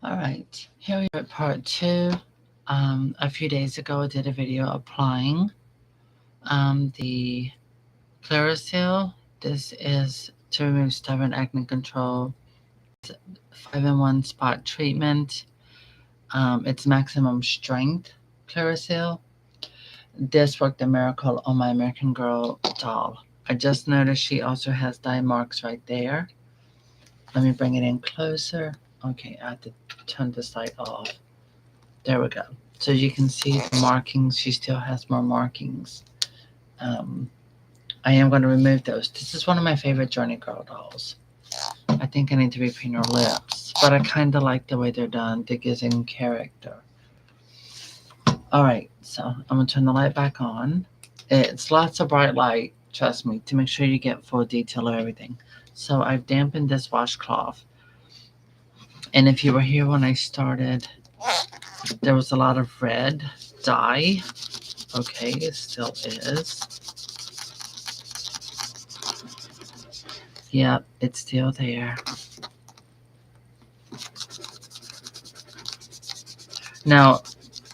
All right, here we are at part two. A few days ago, I did a video applying the Clearasil. This is to remove stubborn acne control. 5-in-1 spot treatment. It's maximum strength Clearasil. This worked a miracle on my American Girl doll. I just noticed she also has dye marks right there. Let me bring it in closer. Okay, I have to turn this light off. There we go. So you can see the markings. She still has more markings. Um, I am going to remove those. This is one of my favorite Journey Girl dolls. I think I need to repaint her lips, but I kind of like the way they're done. They give them character. All right, so I'm going to turn the light back on. It's lots of bright light, trust me, to make sure you get full detail of everything. So I've dampened this washcloth. And if you were here when I started, there was a lot of red dye. Okay, it still is. Yep, it's still there. Now,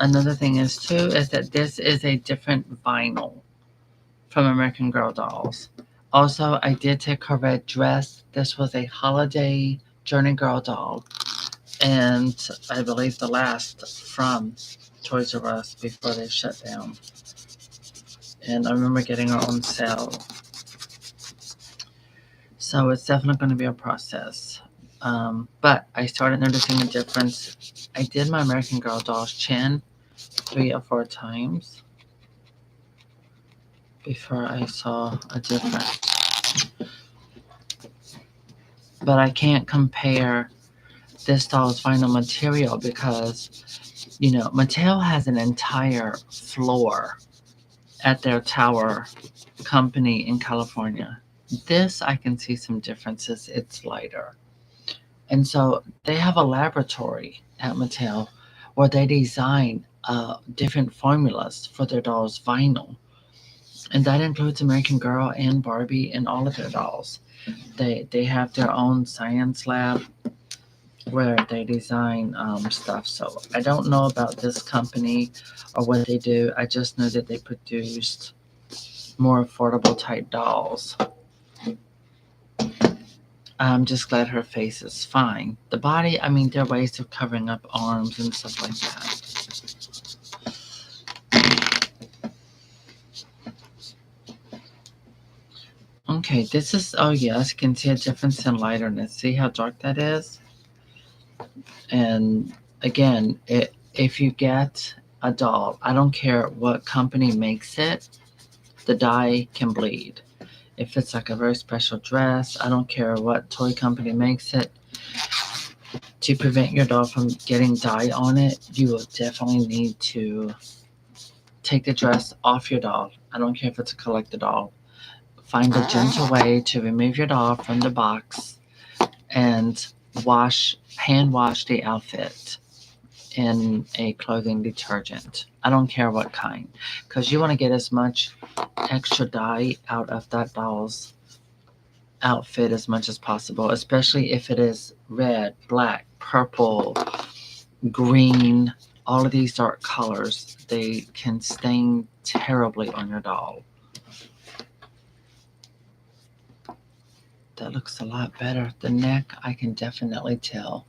another thing is too is that this is a different vinyl from American Girl dolls. Also, I did take her red dress. This was a holiday Journey Girl doll, and I believe the last from Toys R Us before they shut down. And I remember getting her on sale. So it's definitely going to be a process. But I started noticing a difference. I did my American Girl doll's chin 3 or 4 times before I saw a difference. But I can't compare this doll's vinyl material because, Mattel has an entire floor at their tower company in California. This, I can see some differences. It's lighter. And so they have a laboratory at Mattel where they design different formulas for their dolls' vinyl. And that includes American Girl and Barbie and all of their dolls. They have their own science lab where they design stuff. So I don't know about this company or what they do. I just know that they produced more affordable type dolls. I'm just glad her face is fine. The body, I mean, there are ways of covering up arms and stuff like that. Okay, this is, oh yes, you can see a difference in lighterness. See how dark that is? And again, if you get a doll, I don't care what company makes it, the dye can bleed. If it's like a very special dress, I don't care what toy company makes it. To prevent your doll from getting dye on it, you will definitely need to take the dress off your doll. I don't care if it's a collector doll. Find a gentle way to remove your doll from the box and hand wash the outfit in a clothing detergent. I don't care what kind, because you want to get as much extra dye out of that doll's outfit as much as possible, especially if it is red, black, purple, green, all of these dark colors. They can stain terribly on your doll. That looks a lot better. The neck, I can definitely tell.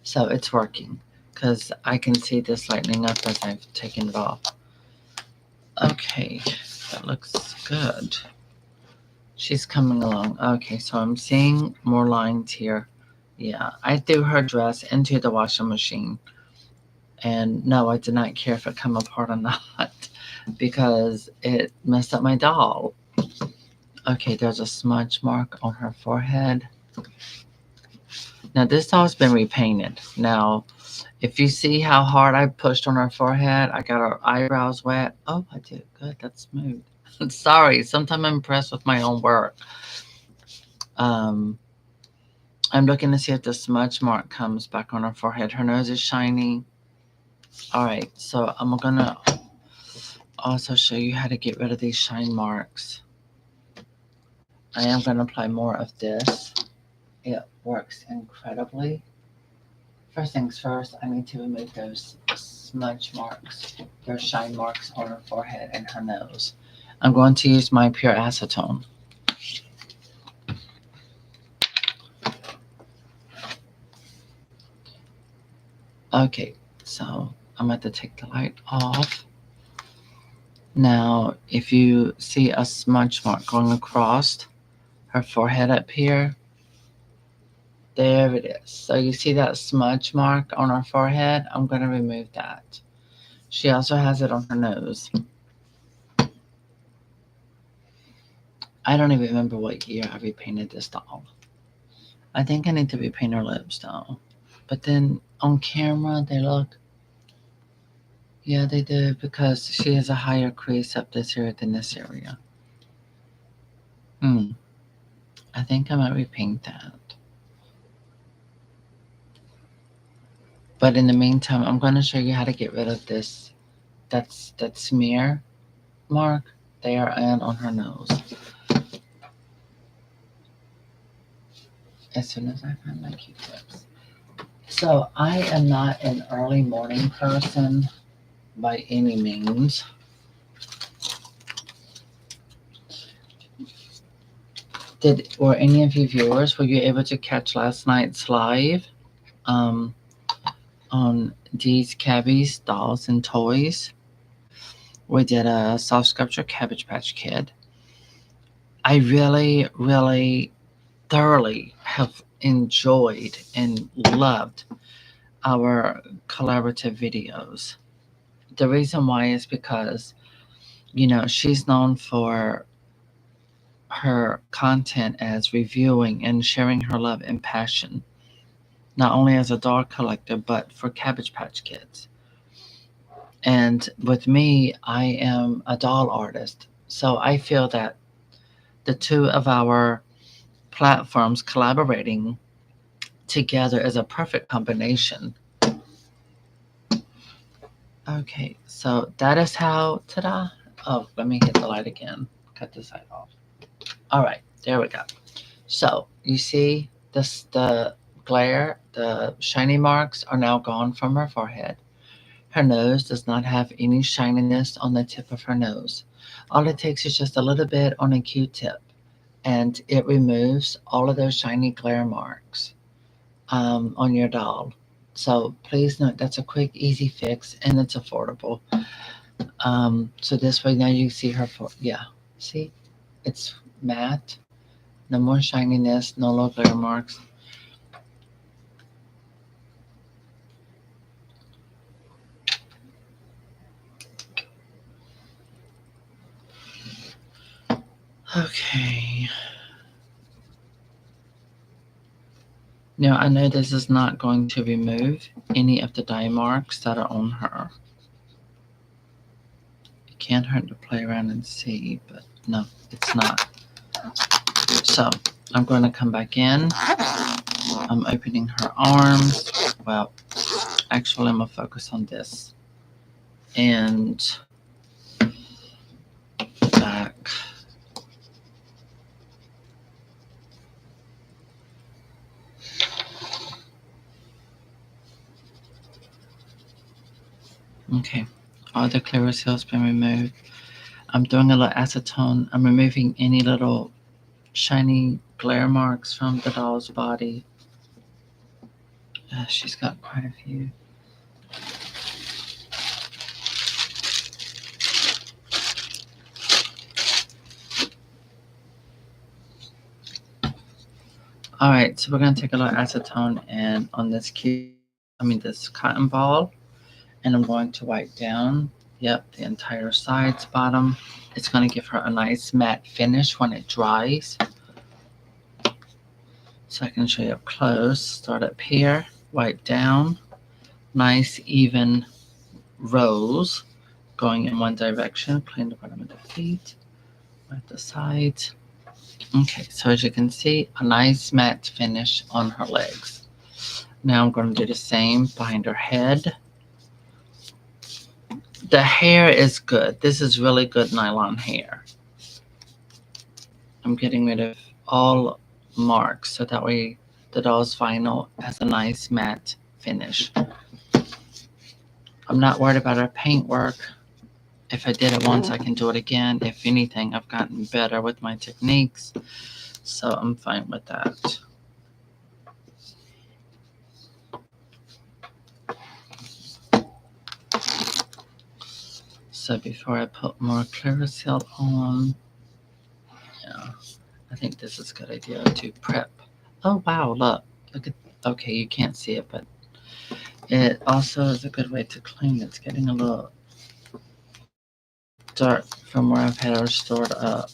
So it's working because I can see this lightening up as I've taken it off. Okay, that looks good. She's coming along. Okay, so I'm seeing more lines here. Yeah, I threw her dress into the washing machine. And no, I did not care if it come apart or not because it messed up my doll. Okay, there's a smudge mark on her forehead. Now this doll's been repainted. Now, if you see how hard I pushed on her forehead, I got her eyebrows wet. Oh, I did good. That's smooth. Sorry, sometimes I'm impressed with my own work. I'm looking to see if the smudge mark comes back on her forehead. Her nose is shiny. All right, so I'm gonna also show you how to get rid of these shine marks. I am gonna apply more of this. It works incredibly. First things first, I need to remove those smudge marks, those shine marks on her forehead and her nose. I'm going to use my pure acetone. Okay, so I'm going to take the light off. Now, if you see a smudge mark going across her forehead up here, there it is. So you see that smudge mark on her forehead? I'm going to remove that. She also has it on her nose. I don't even remember what year I repainted this doll. I think I need to repaint her lips though. But then on camera, they look, yeah, they do because she has a higher crease up this area than this area. Hmm. I think I might repaint that. But in the meantime, I'm going to show you how to get rid of this. That smear mark there and on her nose. As soon as I find my Q-tips. So I am not an early morning person by any means. Were any of you viewers, were you able to catch last night's live um, on Dee's Cabbies, Dolls, and Toys? We did a soft sculpture Cabbage Patch Kid. I really, really thoroughly have enjoyed and loved our collaborative videos. The reason why is because, she's known for her content as reviewing and sharing her love and passion, not only as a doll collector, but for Cabbage Patch Kids. And with me, I am a doll artist. So I feel that the two of our platforms collaborating together is a perfect combination. Okay, so that is how, ta-da. Oh, let me hit the light again. Cut this light off. All right, there we go. So you see this, the glare, the shiny marks are now gone from her forehead. Her nose does not have any shininess on the tip of her nose. All it takes is just a little bit on a Q-tip, and it removes all of those shiny glare marks on your doll. So please note that's a quick, easy fix, and it's affordable. So this way now you see her yeah, see, it's matte, no more shininess, no low glare marks. Okay. Now I know this is not going to remove any of the dye marks that are on her. It can't hurt to play around and see, but no, it's not. So I'm going to come back in. I'm opening her arms. Well, actually, I'm going to focus on this. And back. Okay, all the clear has been removed. I'm doing a little acetone. I'm removing any little shiny glare marks from the doll's body. She's got quite a few. All right, so we're gonna take a little acetone and on this cotton ball, and I'm going to wipe down, yep, the entire sides, bottom. It's gonna give her a nice matte finish when it dries. So I can show you up close. Start up here, wipe down, nice even rows going in one direction. Clean the bottom of the feet, wipe the sides. Okay, so as you can see, a nice matte finish on her legs. Now I'm going to do the same behind her head. The hair is good. This is really good nylon hair. I'm getting rid of all marks so that way the doll's vinyl has a nice matte finish. I'm not worried about her paintwork. If I did it once, I can do it again. If anything, I've gotten better with my techniques, so I'm fine with that. So before I put more clear seal on, yeah, I think this is a good idea to prep. Oh wow, look at, okay, you can't see it, but it also is a good way to clean. It's getting a little dark from where I've had her stored up.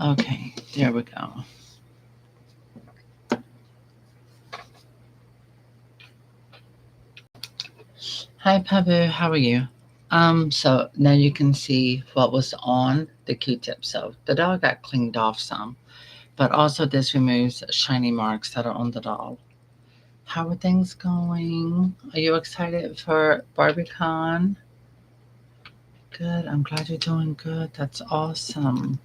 Okay, there we go. Hi Pabu, how are you? So now you can see what was on the Q-tip. So the doll got cleaned off some, but also this removes shiny marks that are on the doll. How are things going? Are you excited for BarbieCon? Good. I'm glad you're doing good. That's awesome.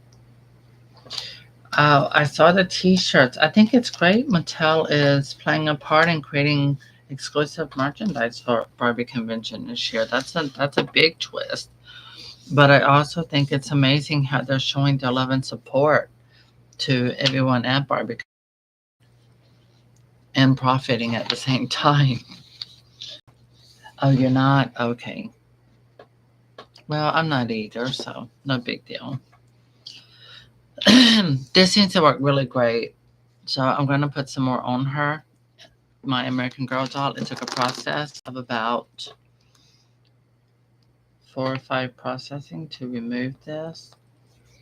I saw the T-shirts. I think it's great. Mattel is playing a part in creating exclusive merchandise for Barbie convention this year. That's a big twist. But I also think it's amazing how they're showing their love and support to everyone at Barbie and profiting at the same time. Oh, you're not? Okay. Well, I'm not either, so no big deal. This seems to work really great. So I'm going to put some more on her. My American Girl doll, it took a process of about 4 or 5 processing to remove this.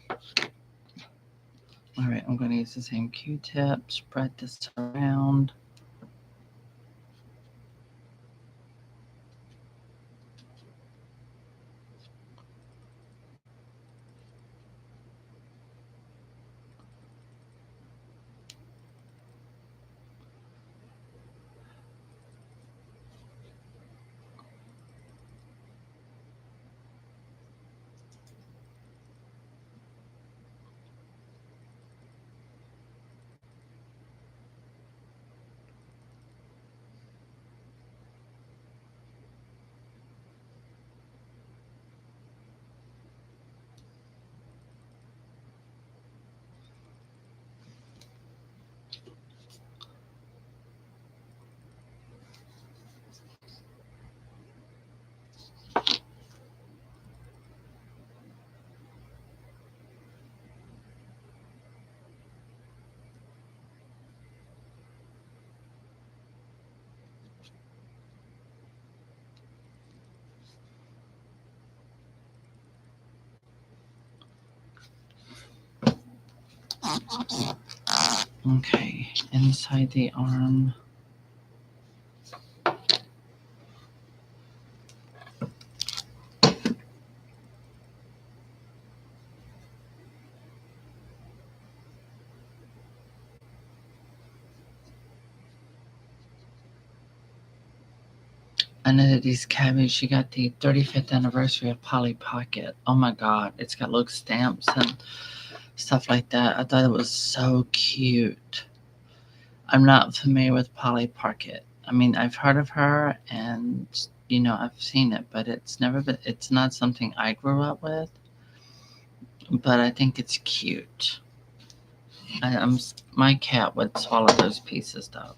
All right, I'm going to use the same Q-tip, spread this around. Okay, inside the arm. Another these cabins, she got the 35th anniversary of Polly Pocket. Oh my god, it's got little stamps and stuff like that. I thought it was so cute. I'm not familiar with Polly Pocket. I mean, I've heard of her and I've seen it, but it's not something I grew up with. But I think it's cute. My cat would swallow those pieces though.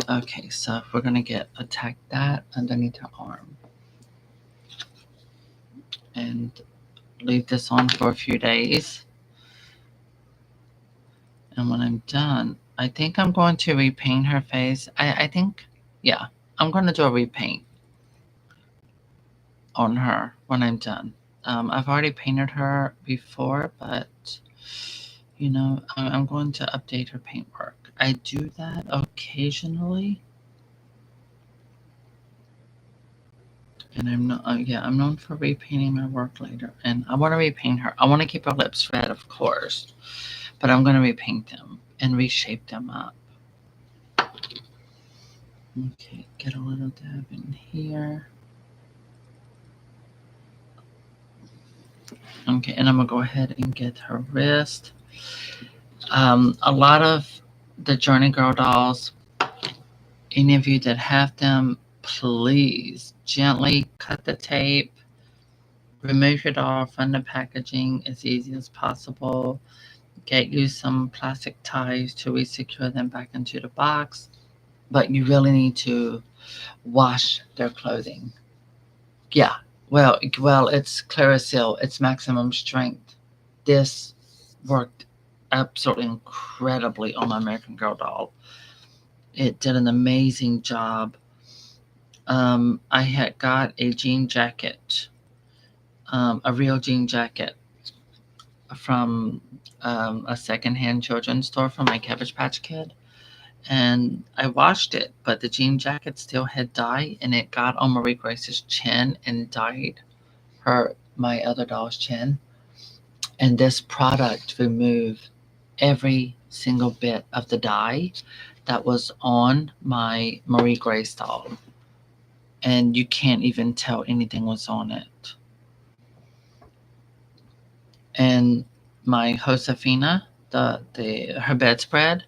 Okay, so we're gonna attack that underneath her arm and leave this on for a few days. And when I'm done, I think I'm going to repaint her face. I think, yeah, I'm going to do a repaint on her when I'm done. I've already painted her before, but I'm going to update her paintwork. I do that occasionally. And I'm not, yeah, I'm known for repainting my work later. And I want to repaint her. I want to keep her lips red, of course, but I'm going to repaint them and reshape them up. Okay, get a little dab in here. Okay, and I'm going to go ahead and get her wrist. A lot of the Journey Girl dolls, any of you that have them, please gently cut the tape, remove your doll from the packaging as easy as possible. Get you some plastic ties to re-secure them back into the box. But you really need to wash their clothing. Yeah, well, it's Clearasil. It's maximum strength. This worked absolutely incredibly on my American Girl doll. It did an amazing job. I had got a jean jacket, a real jean jacket from a secondhand children's store from my Cabbage Patch Kid, and I washed it, but the jean jacket still had dye, and it got on Marie Grace's chin and dyed my other doll's chin. And this product removed every single bit of the dye that was on my Marie Grace doll, and you can't even tell anything was on it. And my Josefina, the her bedspread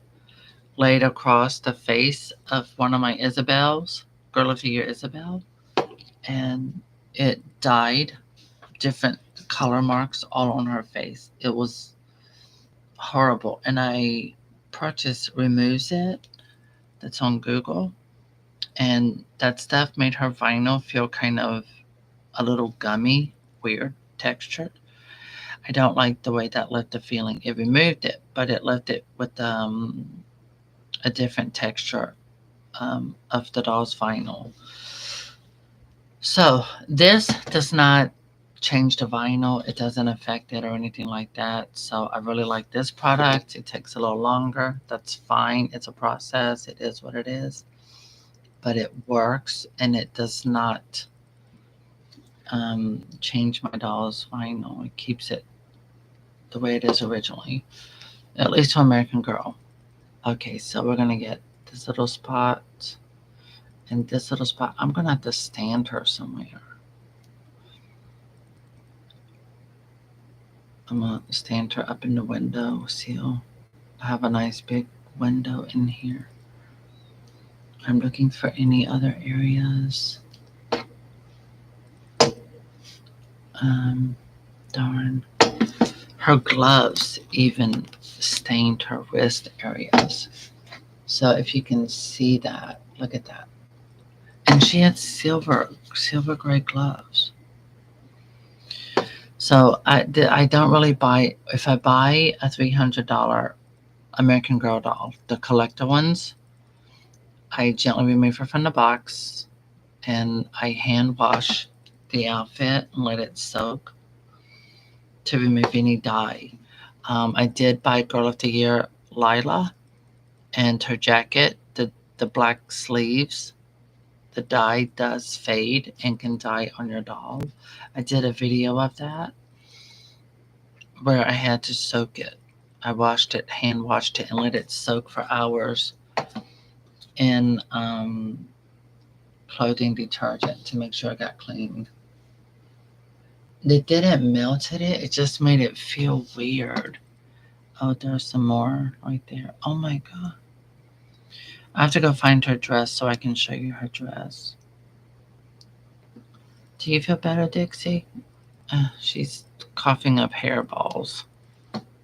laid across the face of one of my Isabels, Girl of the Year Isabel, and it dyed different color marks all on her face. It was horrible. And I purchased Removes It, that's on Google, and that stuff made her vinyl feel kind of a little gummy, weird texture. I don't like the way that left the feeling. It removed it, but it left it with a different texture of the doll's vinyl. So this does not change the vinyl. It doesn't affect it or anything like that. So I really like this product. It takes a little longer. That's fine. It's a process. It is what it is. But it works, and it does not change my doll's vinyl. It keeps it the way it is originally, at least for American Girl. Okay, so we're gonna get this little spot and this little spot. I'm gonna have to stand her somewhere. I'm gonna stand her up in the window sill. I have a nice big window in here. I'm looking for any other areas. Darn. Her gloves even stained her wrist areas. So if you can see that, look at that. And she had silver gray gloves. So I don't really buy, if I buy a $300 American Girl doll, the collector ones, I gently remove her from the box and I hand wash the outfit and let it soak to remove any dye. I did buy Girl of the Year Lila and her jacket, the black sleeves. The dye does fade and can dye on your doll. I did a video of that where I had to soak it. I washed it, hand washed it, and let it soak for hours in clothing detergent to make sure it got clean. It didn't melted it, it just made it feel weird. Oh, there's some more right there. Oh my god. I have to go find her dress so I can show you her dress. Do you feel better, Dixie? She's coughing up hairballs.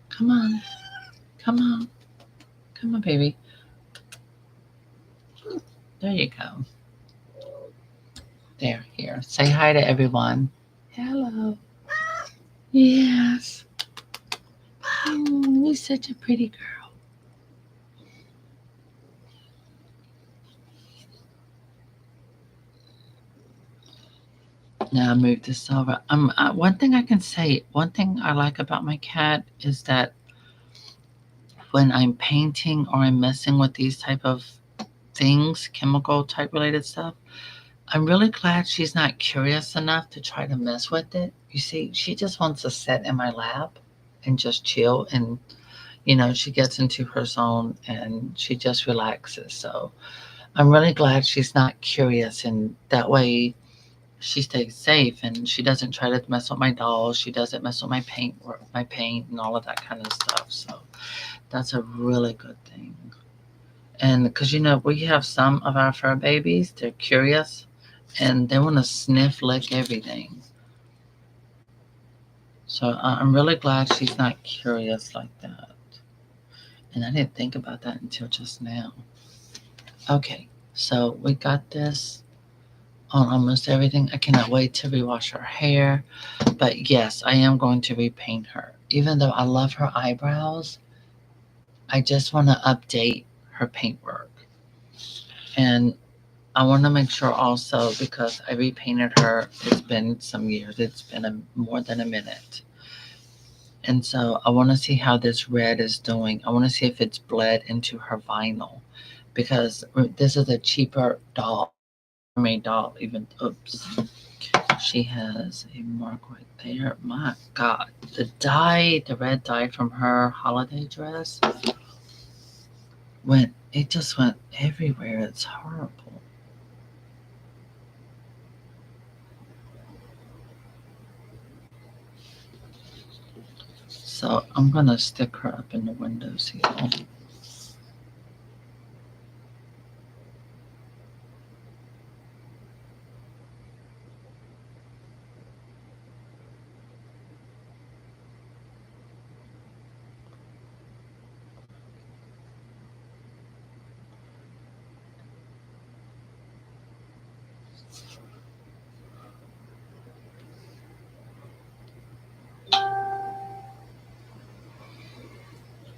Come on. Come on. Come on, baby. There you go. There, here. Say hi to everyone. Hello. Yes. Oh, you're such a pretty girl. Now move this over. One thing I can say, one thing I like about my cat is that when I'm painting or I'm messing with these type of things, chemical type related stuff, I'm really glad she's not curious enough to try to mess with it. You see, she just wants to sit in my lap and just chill. And, she gets into her zone and she just relaxes. So I'm really glad she's not curious. And that way she stays safe and she doesn't try to mess with my dolls. She doesn't mess with my paint and all of that kind of stuff. So that's a really good thing. And because, we have some of our fur babies, they're curious and they want to sniff, lick everything. So I'm really glad she's not curious like that. And I didn't think about that until just now. Okay, so we got this on almost everything. I cannot wait to rewash her hair. But yes, I am going to repaint her. Even though I love her eyebrows, I just want to update her paintwork. And I want to make sure also because I repainted her, it's been some years, it's been more than a minute. And so I want to see how this red is doing. I want to see if it's bled into her vinyl because this is a cheaper doll, mermaid doll. Even oops, she has a mark right there. My God, the red dye from her holiday dress it just went everywhere. It's horrible. So I'm gonna stick her up in the windowsill.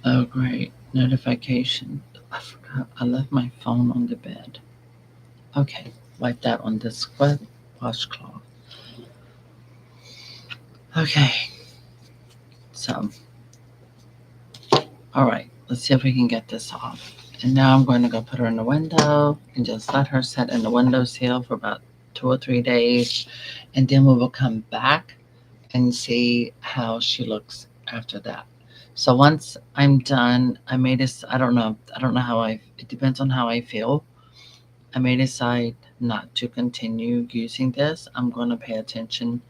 Oh great, notification. I forgot I left my phone on the bed. Okay, wipe that on this washcloth. Okay, so all right, let's see if we can get this off. And now I'm going to go put her in the window and just let her sit in the windowsill for about 2 or 3 days, and then we will come back and see how she looks after that. So once I'm done, I may decide. I don't know how I. It depends on how I feel. I may decide not to continue using this. I'm going to pay attention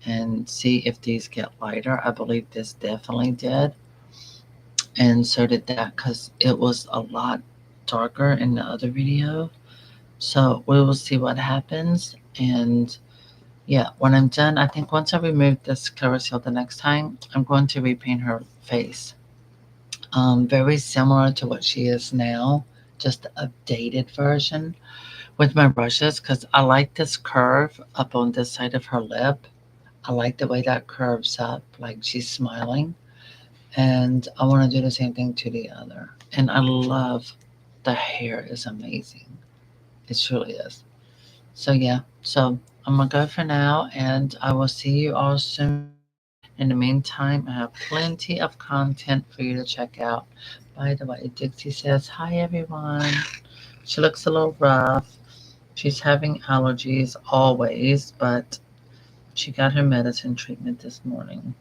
and see if these get lighter. I believe this definitely did, and so did that because it was a lot darker in the other video. So we will see what happens. And yeah, when I'm done, I think once I remove this carousel the next time, I'm going to repaint her face. Very similar to what she is now, just the updated version with my brushes because I like this curve up on this side of her lip. I like the way that curves up, like she's smiling. And I want to do the same thing to the other. And I love the hair is amazing. It truly is. So yeah, so I'm gonna go for now, and I will see you all soon. In the meantime, I have plenty of content for you to check out. By the way, Dixie says, "Hi everyone." She looks a little rough. She's having allergies always, but she got her medicine treatment this morning.